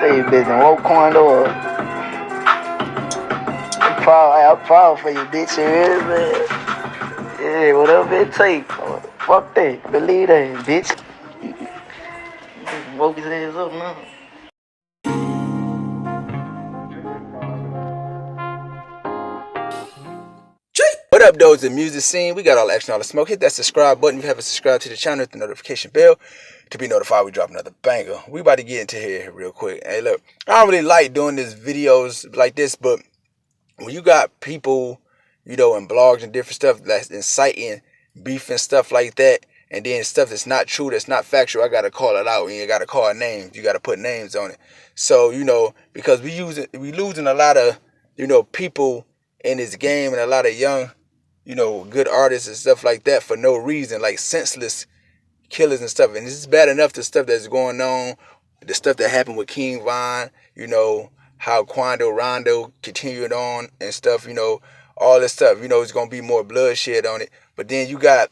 say you busy woke Quando up. I'm proud for you, bitch. You hear me, man? Yeah, whatever it takes. Fuck that. Believe that, bitch. Woke his ass up now. What up, those in the music scene? We got all the action, all the smoke. Hit that subscribe button if you haven't subscribed to the channel. Hit the notification bell to be notified when we drop another banger. We about to get into here real quick. Hey, look, I don't really like doing these videos like this, but when you got people, in blogs and different stuff that's inciting beef and stuff like that, and then stuff that's not true, that's not factual, I gotta call it out. And you gotta call names. You gotta put names on it. So because we losing a lot of people in this game, and a lot of young good artists and stuff like that for no reason, like senseless killers and stuff. And this is bad enough, the stuff that's going on, the stuff that happened with King Von, how Quando Rondo continued on and stuff, all this stuff, it's going to be more bloodshed on it. But then you got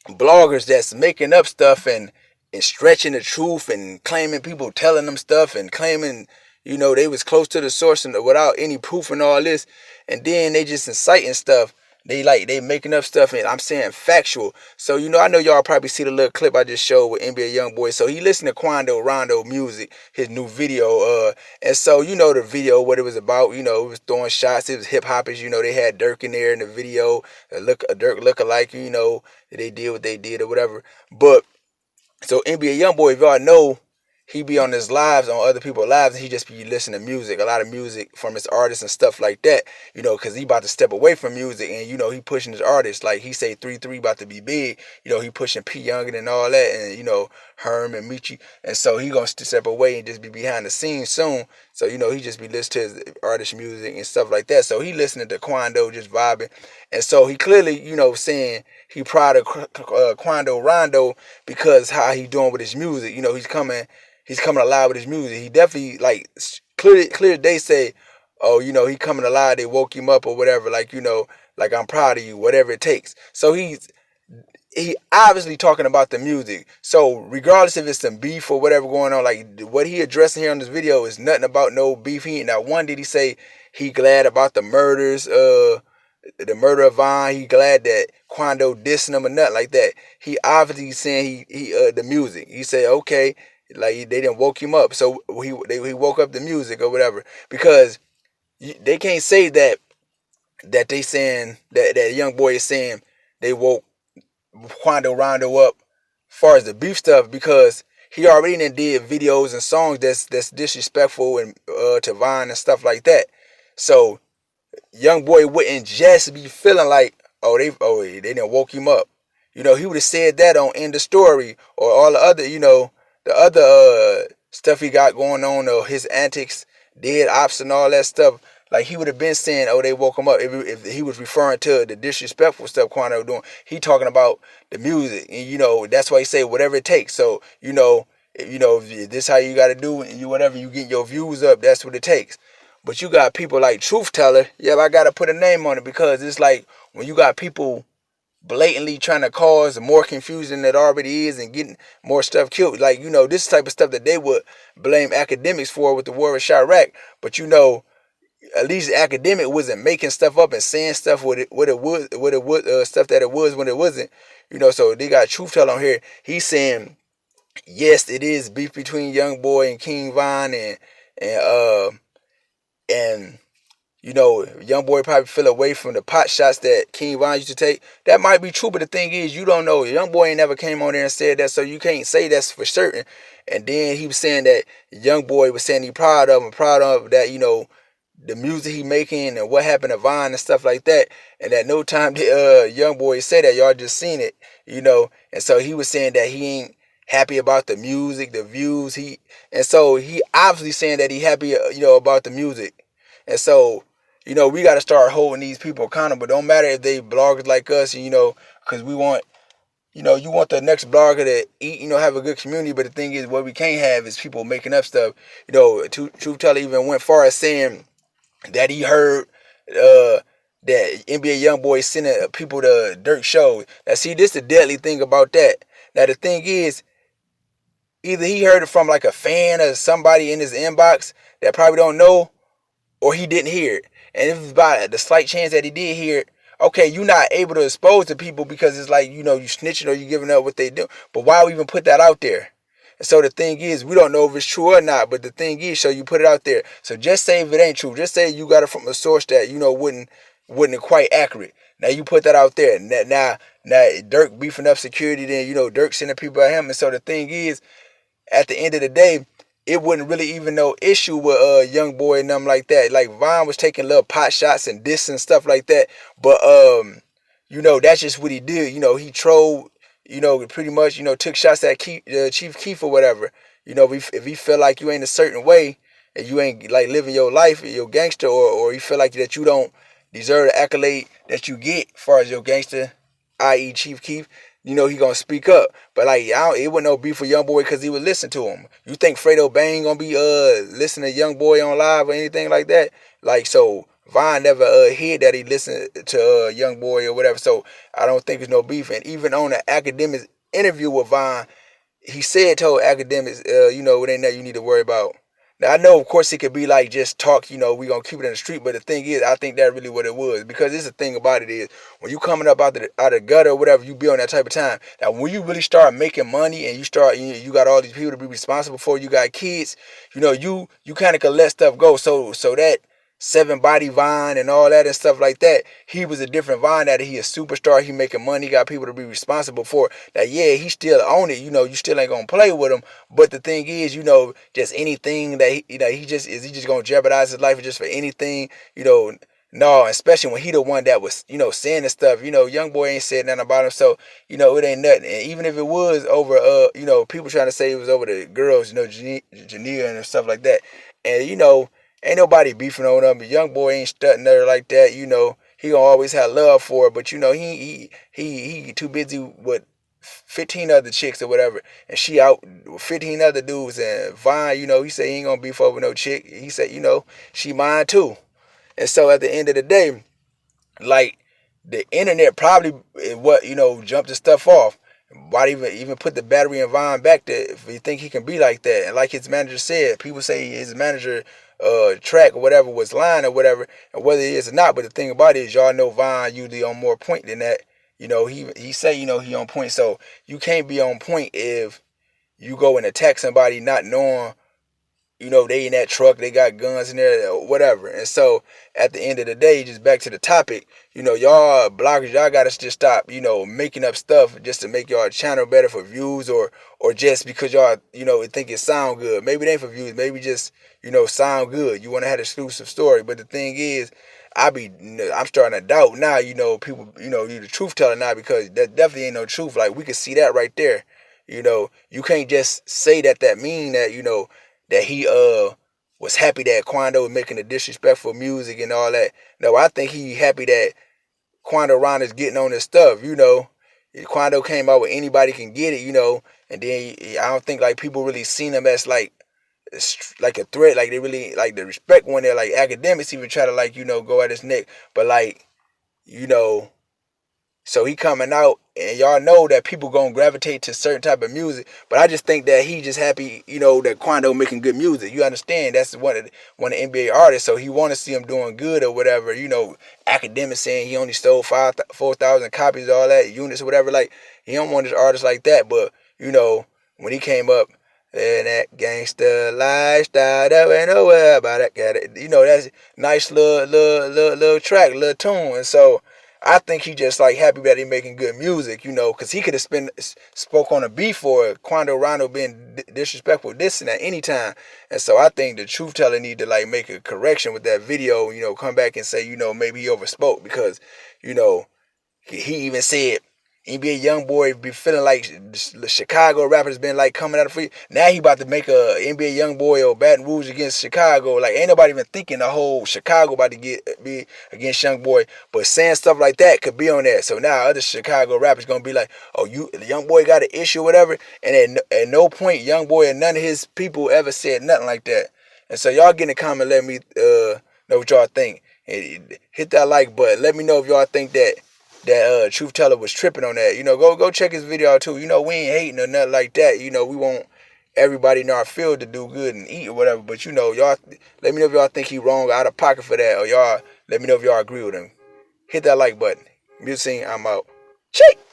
bloggers that's making up stuff and stretching the truth and claiming people telling them stuff and claiming, they was close to the source and without any proof and all this. And then they just inciting stuff. They making up stuff, and I'm saying factual. So, I know y'all probably see the little clip I just showed with NBA Youngboy. So he listened to Quando Rondo music, his new video. And so, the video, what it was about, it was throwing shots. It was hip hoppers, they had Dirk in there in the video, a Dirk lookalike, they did what they did or whatever. But, so NBA Youngboy, if y'all know, he be on his lives, on other people's lives, and he just be listening to music, a lot of music from his artists and stuff like that, because he about to step away from music, and, he pushing his artists, like he say 3-3 about to be big, he pushing P. Youngin and all that, and, Herm and Michi, and so he gonna step away and just be behind the scenes soon, so, he just be listening to his artist music and stuff like that, so he listening to Quando, just vibing, and so he clearly, saying he proud of Quando Rondo because how he doing with his music, he's coming alive with his music. He definitely, like, clear they say, oh, he coming alive, they woke him up or whatever, like, like, I'm proud of you, whatever it takes. So he obviously talking about the music. So regardless if it's some beef or whatever going on, like, what he addressing here on this video is nothing about no beef. He ain't not one did he say he glad about the murders, the murder of Von. He glad that Quando dissing him or nothing like that. He obviously saying he the music. He said, okay, like they didn't woke him up, so he woke up the music or whatever, because they can't say that they saying that Youngboy is saying they woke Quando Rondo up far as the beef stuff, because he already did videos and songs that's disrespectful and to Vine and stuff like that. So Youngboy wouldn't just be feeling like they didn't woke him up. He would have said that on End of Story or all the other the other stuff he got going on, or his antics, dead ops and all that stuff. Like, he would have been saying, oh, they woke him up, if he was referring to the disrespectful stuff Quando was doing. He talking about the music, and that's why he say whatever it takes. So if this how you got to do, and whatever you get your views up, that's what it takes. But you got people like Truth Teller. Yeah, I got to put a name on it, because it's like when you got people blatantly trying to cause more confusion that already is and getting more stuff killed. Like, this type of stuff that they would blame academics for with the war in Chirac. But, at least the academic wasn't making stuff up and saying stuff what it was stuff that it was when it wasn't. So they got Truth Teller on here. He's saying, yes, it is beef between Youngboy and King Von, and Youngboy probably fell away from the pot shots that King Von used to take. That might be true, but the thing is, you don't know. Youngboy ain't never came on there and said that, so you can't say that's for certain. And then he was saying that Youngboy was saying he proud of that, the music he making and what happened to Von and stuff like that. And at no time did Youngboy say that. Y'all just seen it, And so he was saying that he ain't happy about the music, the views. And so he obviously saying that he happy, about the music. And so, we got to start holding these people accountable. Don't matter if they bloggers like us, because we want, you want the next blogger to eat, have a good community. But the thing is, what we can't have is people making up stuff. Truth Teller even went far as saying that he heard that NBA Youngboy sending people to Dirk shows. Now, see, this is the deadly thing about that. Now, the thing is, either he heard it from like a fan or somebody in his inbox that probably don't know, or he didn't hear it. And if it's by the slight chance that he did hear it, okay, you're not able to expose to people because it's like, you snitching or you giving up what they do. But why even put that out there? And so the thing is, we don't know if it's true or not, but the thing is, so you put it out there. So just say if it ain't true, just say you got it from a source that, wouldn't quite accurate. Now you put that out there. Now Dirk beefing up security, then, Dirk sending people at him. And so the thing is, at the end of the day, it wasn't really even no issue with Youngboy and them like that. Like Vine was taking little pot shots and diss and stuff like that. But that's just what he did. He trolled, pretty much, took shots at Chief Keef or whatever. If he feel like you ain't a certain way and you ain't like living your life, your gangster, or you feel like that you don't deserve the accolade that you get as far as your gangster, i.e. Chief Keef, he gonna speak up. But like, it wasn't no beef for Youngboy because he would listen to him. You think Fredo Bang gonna be listening to Youngboy on live or anything like that? Like, so Vine never hid that he listened to Youngboy or whatever. So I don't think there's no beef. And even on the academic interview with Vine, he told academics, it ain't nothing you need to worry about. Now, I know, of course, it could be like just talk, we going to keep it in the street. But the thing is, I think that's really what it was. Because it's the thing about it is, when you coming up out of gutter or whatever, you be on that type of time. Now, when you really start making money and you got all these people to be responsible for, you got kids, you kind of can let stuff go. So that 7 Body Vine and all that and stuff like that, he was a different Vine. That he a superstar, he making money, he got people to be responsible for. That, yeah, he still own it, you still ain't gonna play with him. But the thing is, just anything that he just gonna jeopardize his life just for anything, no, especially when he the one that was, saying the stuff. Youngboy ain't said nothing about him, so, it ain't nothing. And even if it was over, people trying to say it was over the girls, Jania and stuff like that. And, ain't nobody beefing on him. But Youngboy ain't stunting her like that. He gonna always have love for her. But he too busy with 15 other chicks or whatever, and she out with 15 other dudes. And Vine, he said he ain't gonna beef over no chick. He said, she mine too. And so at the end of the day, like, the internet probably what jumped the stuff off. Why even put the battery in Vine back there if you think he can be like that? And like his manager said, people say his manager track or whatever was lying or whatever, and whether it is or not. But the thing about it is, y'all know Vine usually on more point than that. He say he on point. So you can't be on point if you go and attack somebody not knowing they in that truck, they got guns in there, or whatever. And so at the end of the day, just back to the topic, y'all bloggers, y'all gotta just stop, making up stuff just to make y'all channel better for views, or just because y'all, think it sound good. Maybe it ain't for views, maybe just, sound good. You want to have an exclusive story. But the thing is, I'm starting to doubt now, people, you the truth teller now, because that definitely ain't no truth. Like, we could see that right there. You can't just say that mean that, that he was happy that Quando was making the disrespectful music and all that. No, I think he happy that Quando Ron is getting on his stuff. Quando came out with Anybody Can Get It, and then I don't think like people really seen him as like a threat. Like, they really like the respect when they're like academics even try to like go at his neck. But like, so he coming out, and y'all know that people gonna gravitate to certain type of music. But I just think that he just happy, that Quando making good music. You understand? That's one of the NBA artists, so he want to see him doing good or whatever. Academics saying he only sold 4,000 copies, all that units or whatever. Like, he don't want his artist like that. But when he came up, and that gangster lifestyle, that ain't nowhere about that. That's nice little track, little tune, and so. I think he just like happy that he making good music, because he could have spoke on a beef for Quando Rondo being disrespectful, this and at any time. And so I think the truth teller need to like make a correction with that video, come back and say, maybe he overspoke, because, he even said NBA Youngboy be feeling like the Chicago rappers been like coming out of free. Now he about to make a NBA Youngboy or Baton Rouge against Chicago. Like, ain't nobody even thinking the whole Chicago about to be against Youngboy. But saying stuff like that could be on that. So now other Chicago rappers gonna be like, oh, the Youngboy got an issue or whatever. And at no point Youngboy and none of his people ever said nothing like that. And so y'all get in the comment, let me know what y'all think. And hit that like button. Let me know if y'all think that truth teller was tripping on that. Go check his video out too. We ain't hating or nothing like that. We won't everybody in our field to do good and eat or whatever. But you know, y'all, let me know if y'all think he wrong or out of pocket for that, or y'all let me know if y'all agree with him. Hit that like button. Music Scene, I'm out. Shake.